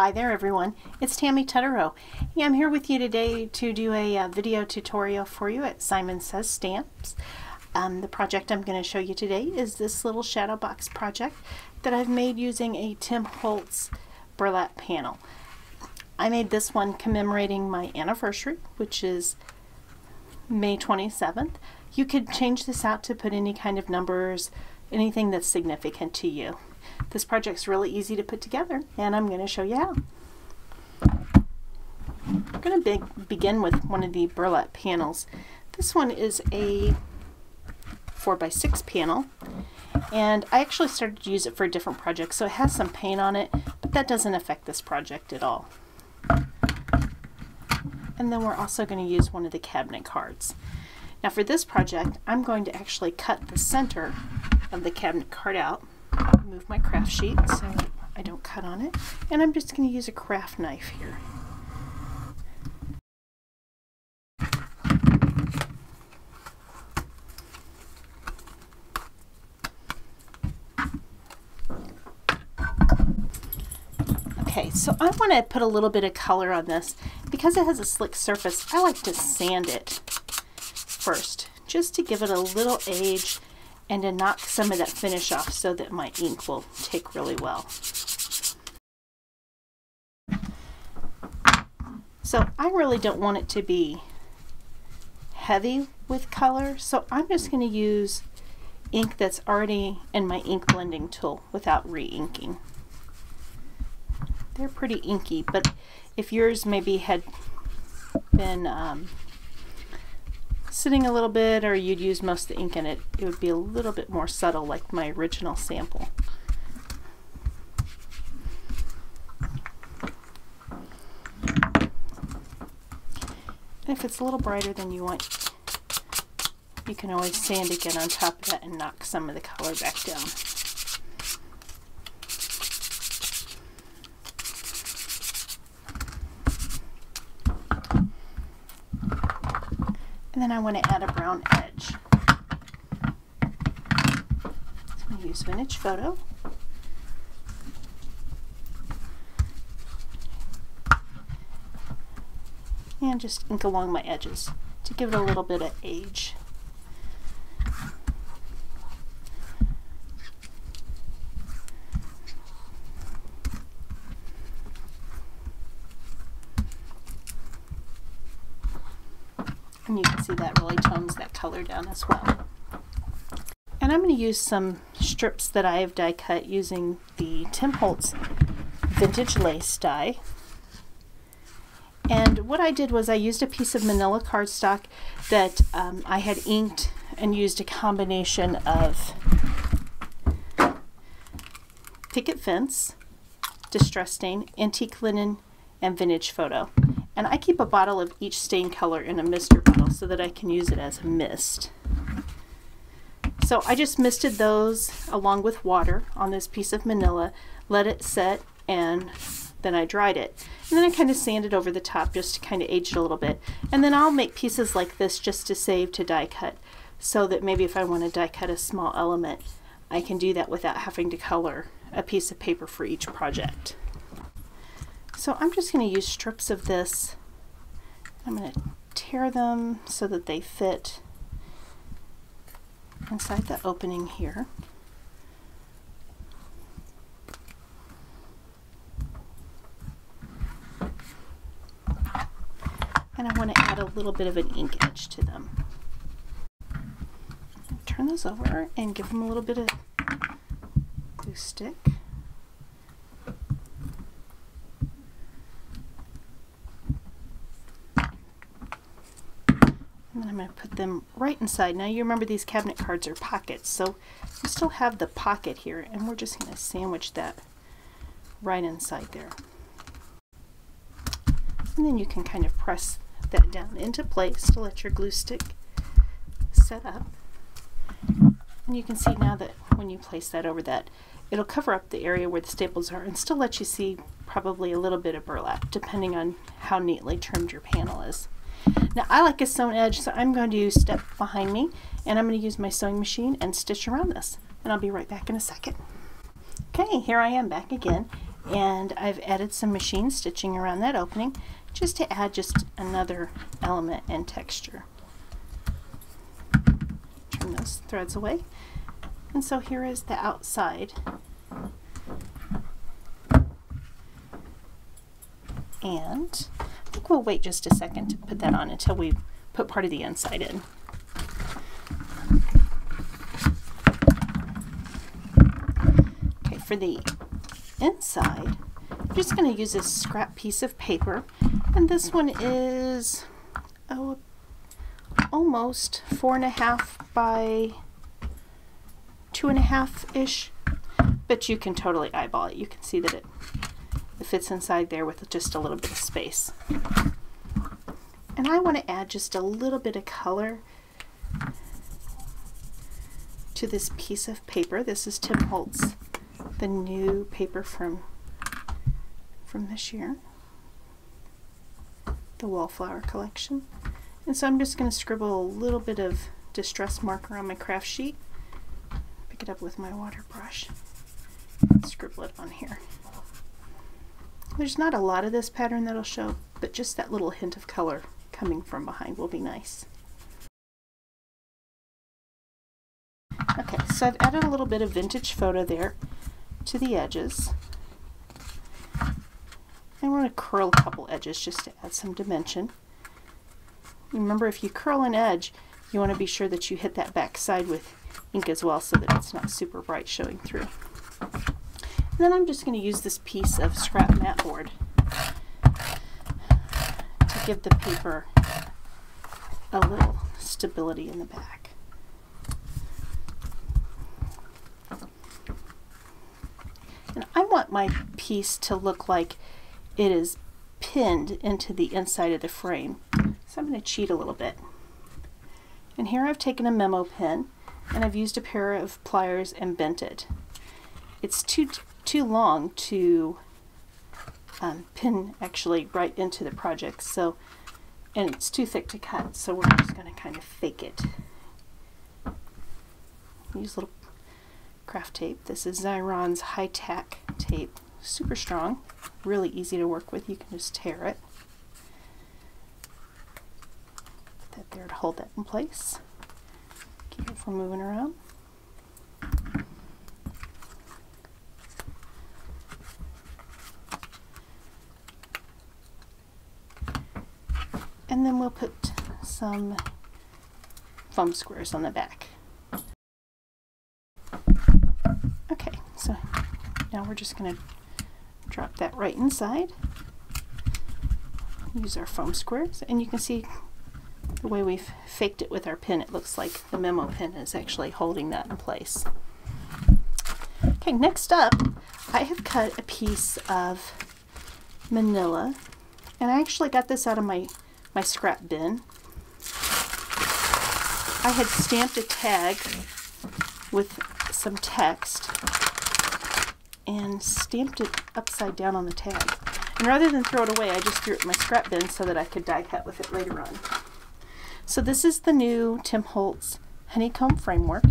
Hi there everyone, it's Tammy Tutterow. Hey, I'm here with you today to do a video tutorial for you at Simon Says Stamps. The project I'm going to show you today is this little shadow box project that I've made using a Tim Holtz burlap panel. I made this one commemorating my anniversary, which is May 27th. You could change this out to put any kind of numbers, anything that's significant to you. This project's really easy to put together, and I'm going to show you how. I'm going to begin with one of the burlap panels. This one is a 4x6 panel, and I actually started to use it for a different project, so it has some paint on it, but that doesn't affect this project at all. And then we're also going to use one of the cabinet cards. Now for this project, I'm going to actually cut the center of the cabinet card out, move my craft sheet so I don't cut on it, and I'm just going to use a craft knife here. Okay, so I want to put a little bit of color on this. Because it has a slick surface, I like to sand it first, just to give it a little age and to knock some of that finish off so that my ink will take really well. So I really don't want it to be heavy with color, so I'm just going to use ink that's already in my ink blending tool without re-inking. They're pretty inky, but if yours maybe had been sitting a little bit, or you'd use most of the ink in it, it would be a little bit more subtle like my original sample. And if it's a little brighter than you want, you can always sand again on top of that and knock some of the color back down. And then I want to add a brown edge. So I'm going to use Vintage Photo. And just ink along my edges to give it a little bit of age. And you can see that really tones that color down as well. And I'm going to use some strips that I have die cut using the Tim Holtz vintage lace die. And what I did was I used a piece of manila cardstock that I had inked and used a combination of picket fence, distress stain, antique linen, and Vintage Photo. And I keep a bottle of each stain color in a mister bottle so that I can use it as a mist. So I just misted those along with water on this piece of manila, let it set, and then I dried it. And then I kind of sanded over the top just to kind of age it a little bit. And then I'll make pieces like this just to save to die cut, so that maybe if I want to die cut a small element, I can do that without having to color a piece of paper for each project. So I'm just going to use strips of this. I'm going to tear them so that they fit inside the opening here. And I want to add a little bit of an ink edge to them. Turn those over and give them a little bit of glue stick. And then I'm going to put them right inside. Now you remember these cabinet cards are pockets, so you still have the pocket here, and we're just going to sandwich that right inside there. And then you can kind of press that down into place to let your glue stick set up. And you can see now that when you place that over that, it'll cover up the area where the staples are and still let you see probably a little bit of burlap, depending on how neatly trimmed your panel is. Now I like a sewn edge, so I'm going to step behind me and I'm going to use my sewing machine and stitch around this, and I'll be right back in a second. Okay, here I am back again, And I've added some machine stitching around that opening just to add just another element and texture. Turn those threads away. And so here is the outside. And I think we'll wait just a second to put that on until we put part of the inside in. Okay, for the inside, I'm just going to use this scrap piece of paper, and this one is almost 4.5 by 2.5-ish, but you can totally eyeball it. You can see that it fits inside there with just a little bit of space. And I want to add just a little bit of color to this piece of paper. This is Tim Holtz, the new paper from this year, the Wallflower collection. And so I'm just going to scribble a little bit of distress marker on my craft sheet, pick it up with my water brush, and scribble it on here. There's not a lot of this pattern that'll show, but just that little hint of color coming from behind will be nice. Okay, so I've added a little bit of vintage photo there to the edges. I want to curl a couple edges just to add some dimension. Remember, if you curl an edge, you want to be sure that you hit that back side with ink as well so that it's not super bright showing through. And then I'm just going to use this piece of scrap mat board to give the paper a little stability in the back. And I want my piece to look like it is pinned into the inside of the frame. So I'm going to cheat a little bit. And here I've taken a memo pen and I've used a pair of pliers and bent it. It's too long to pin actually right into the project, so, and it's too thick to cut, so we're just going to kind of fake it. Use a little craft tape. This is Xyron's high-tack tape, super strong, really easy to work with. You can just tear it. Put that there to hold that in place. Keep it from moving around. And then we'll put some foam squares on the back. Okay, so now we're just going to drop that right inside. Use our foam squares, and you can see the way we've faked it with our pin. It looks like the memo pin is actually holding that in place. Okay, next up, I have cut a piece of manila, and I actually got this out of my scrap bin. I had stamped a tag with some text and stamped it upside down on the tag. And rather than throw it away, I just threw it in my scrap bin so that I could die cut with it later on. So this is the new Tim Holtz honeycomb framework,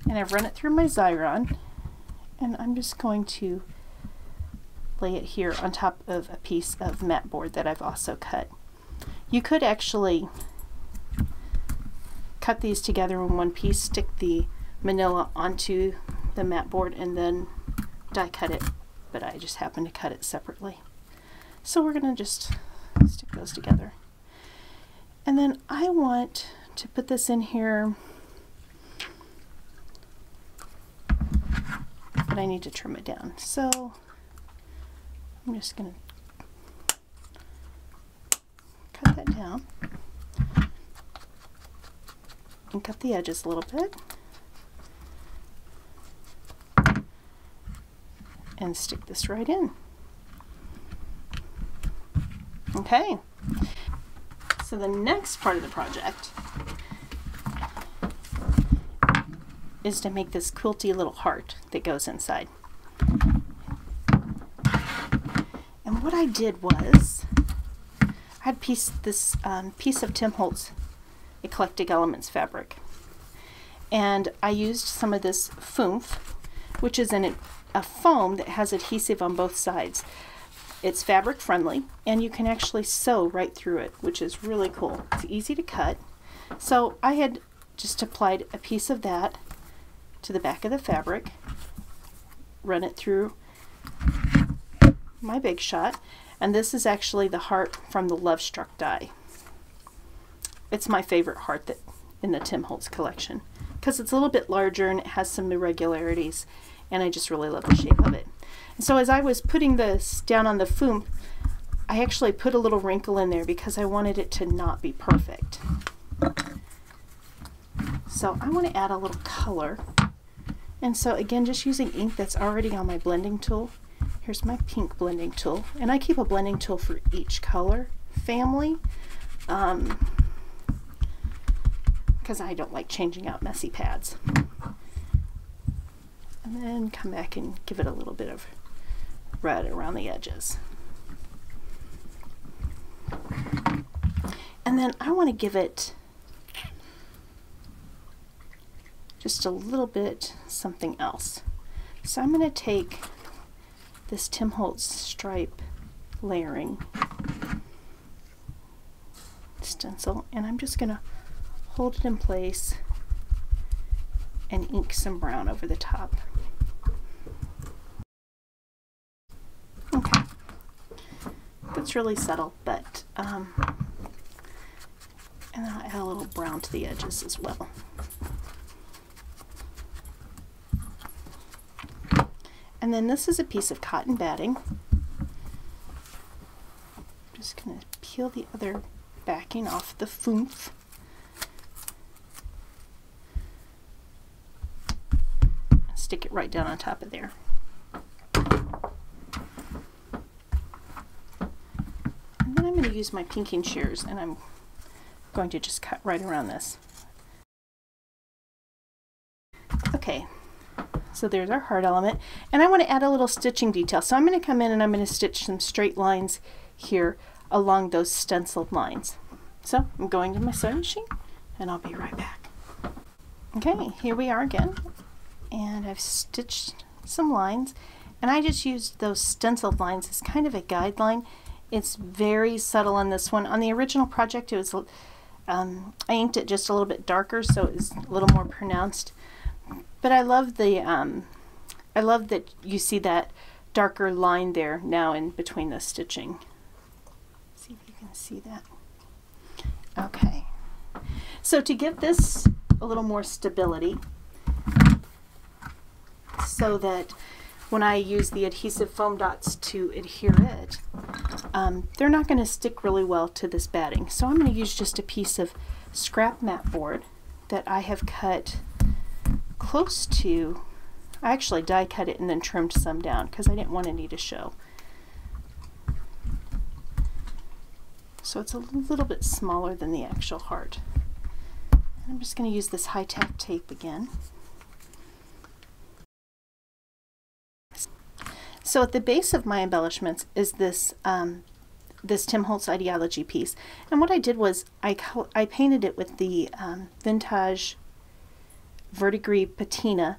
and I've run it through my Xyron, and I'm just going to lay it here on top of a piece of mat board that I've also cut. You could actually cut these together in one piece, stick the manila onto the mat board, and then die cut it, but I just happen to cut it separately. So we're going to just stick those together. And then I want to put this in here, but I need to trim it down. So I'm just going to cut that down and cut the edges a little bit and stick this right in. Okay, so the next part of the project is to make this quilty little heart that goes inside. And what I did was I had this piece of Tim Holtz Eclectic Elements fabric, and I used some of this foomph, which is an a foam that has adhesive on both sides. It's fabric friendly, and you can actually sew right through it, which is really cool. It's easy to cut. So I had just applied a piece of that to the back of the fabric, run it through my Big Shot, and this is actually the heart from the Love Struck die. It's my favorite heart that in the Tim Holtz collection because it's a little bit larger and it has some irregularities, and I just really love the shape of it. And so as I was putting this down on the foam, I actually put a little wrinkle in there because I wanted it to not be perfect. So I want to add a little color, and so again, just using ink that's already on my blending tool. Here's my pink blending tool, and I keep a blending tool for each color family because I don't like changing out messy pads. And then come back and give it a little bit of red around the edges. And then I want to give it just a little bit something else. So I'm going to take this Tim Holtz stripe layering stencil, and I'm just going to hold it in place and ink some brown over the top. Okay, that's really subtle, but and then I'll add a little brown to the edges as well. And then this is a piece of cotton batting. Just going to peel the other backing off the foof. Stick it right down on top of there. And then I'm going to use my pinking shears, and I'm going to just cut right around this. Okay, so there's our heart element, and I want to add a little stitching detail. So I'm going to come in and I'm going to stitch some straight lines here along those stenciled lines. So I'm going to my sewing machine, and I'll be right back. Okay, here we are again. And I've stitched some lines, and I just used those stenciled lines as kind of a guideline. It's very subtle on this one. On the original project, it was I inked it just a little bit darker, so it was a little more pronounced. But I love the I love that you see that darker line there now in between the stitching. See if you can see that. Okay. So to give this a little more stability, so that when I use the adhesive foam dots to adhere it, they're not going to stick really well to this batting. So I'm going to use just a piece of scrap mat board that I have cut close to, I actually die cut it and then trimmed some down because I didn't want any to show. So it's a little bit smaller than the actual heart. And I'm just going to use this high-tack tape again. So at the base of my embellishments is this this Tim Holtz Ideology piece, and what I did was I painted it with the Vintage Verdigris patina,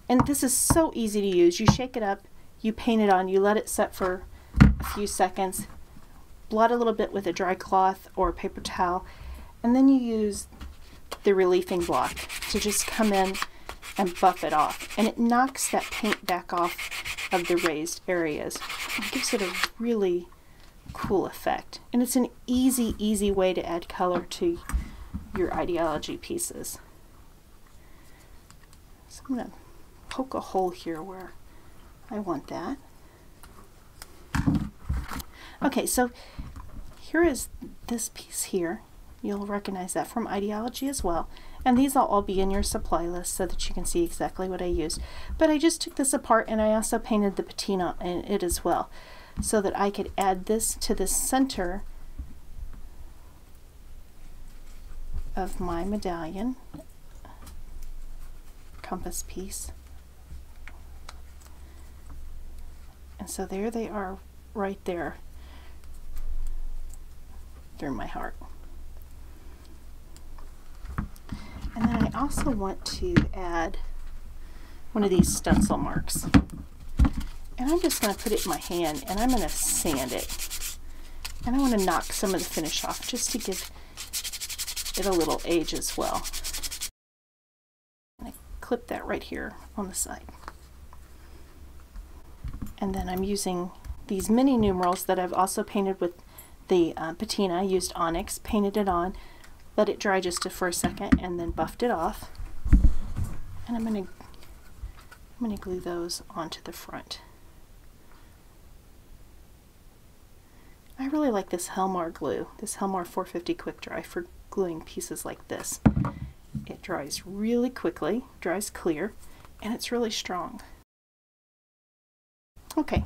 and this is so easy to use. You shake it up, you paint it on, you let it set for a few seconds, blot a little bit with a dry cloth or a paper towel, and then you use the reliefing block to just come in and buff it off, and it knocks that paint back off of the raised areas. It gives it a really cool effect, and it's an easy way to add color to your Ideology pieces. So I'm going to poke a hole here where I want that. Okay, so here is this piece here. You'll recognize that from Ideology as well. And these will all be in your supply list so that you can see exactly what I used. But I just took this apart, and I also painted the patina in it as well, so that I could add this to the center of my medallion compass piece. And so there they are right there through my heart. And then I also want to add one of these stencil marks. And I'm just going to put it in my hand and I'm going to sand it. And I want to knock some of the finish off just to give it a little age as well. And I clip that right here on the side. And then I'm using these mini numerals that I've also painted with the patina. I used onyx, painted it on, let it dry just for a second, and then buffed it off. And I'm going to glue those onto the front. I really like this Helmar glue, this Helmar 450 quick dry for gluing pieces like this. It dries really quickly, dries clear, and it's really strong. Okay,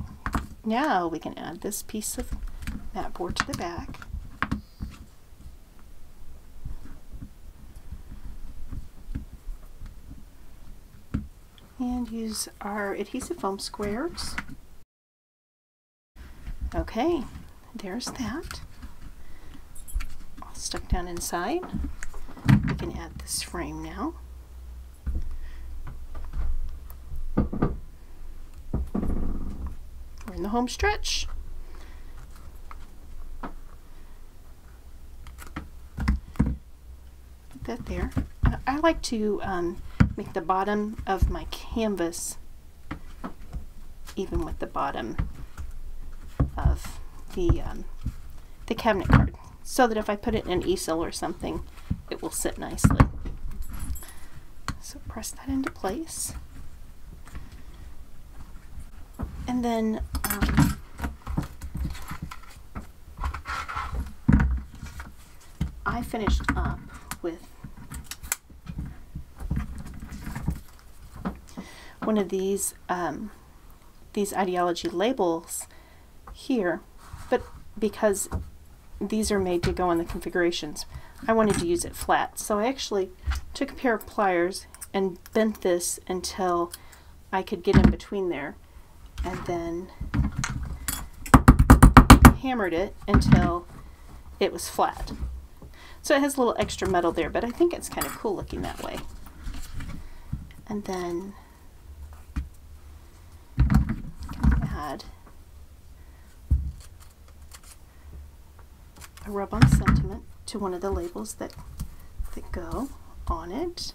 now we can add this piece of mat board to the back. And use our adhesive foam squares. Okay, there's that. All stuck down inside. We can add this frame now. We're in the home stretch. Put that there. I like to make the bottom of my canvas even with the bottom of the cabinet card, so that if I put it in an easel or something, it will sit nicely. So press that into place. And then I finished up with one of these ideology labels here, but because these are made to go on the configurations, I wanted to use it flat. So I actually took a pair of pliers and bent this until I could get in between there, and then hammered it until it was flat. So it has a little extra metal there, but I think it's kind of cool looking that way. And then add a rub-on sentiment to one of the labels that go on it.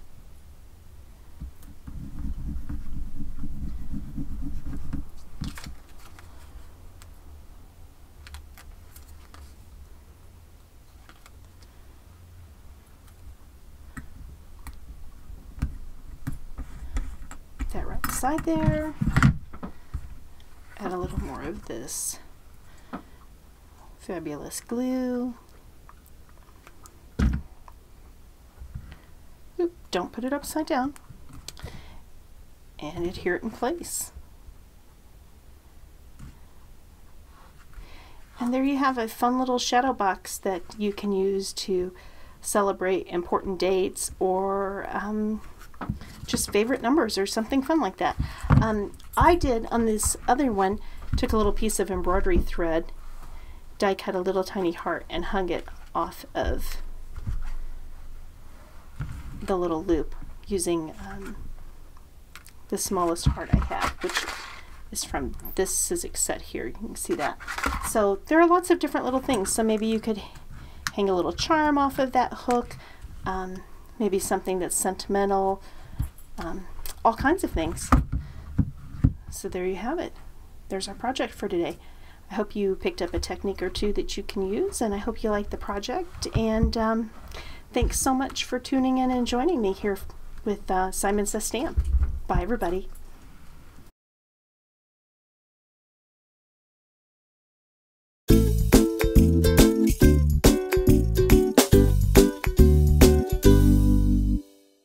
Put that right beside there. Add a little more of this fabulous glue. Oop, don't put it upside down. And adhere it in place. And there you have a fun little shadow box that you can use to celebrate important dates or just favorite numbers or something fun like that. I did on this other one, took a little piece of embroidery thread, die cut a little tiny heart, and hung it off of the little loop using the smallest heart I have, which is from this Sizzix set here. You can see that. So there are lots of different little things. So maybe you could hang a little charm off of that hook, maybe something that's sentimental, all kinds of things. So there you have it. There's our project for today. I hope you picked up a technique or two that you can use, and I hope you like the project. And thanks so much for tuning in and joining me here with Simon Says Stamp. Bye, everybody.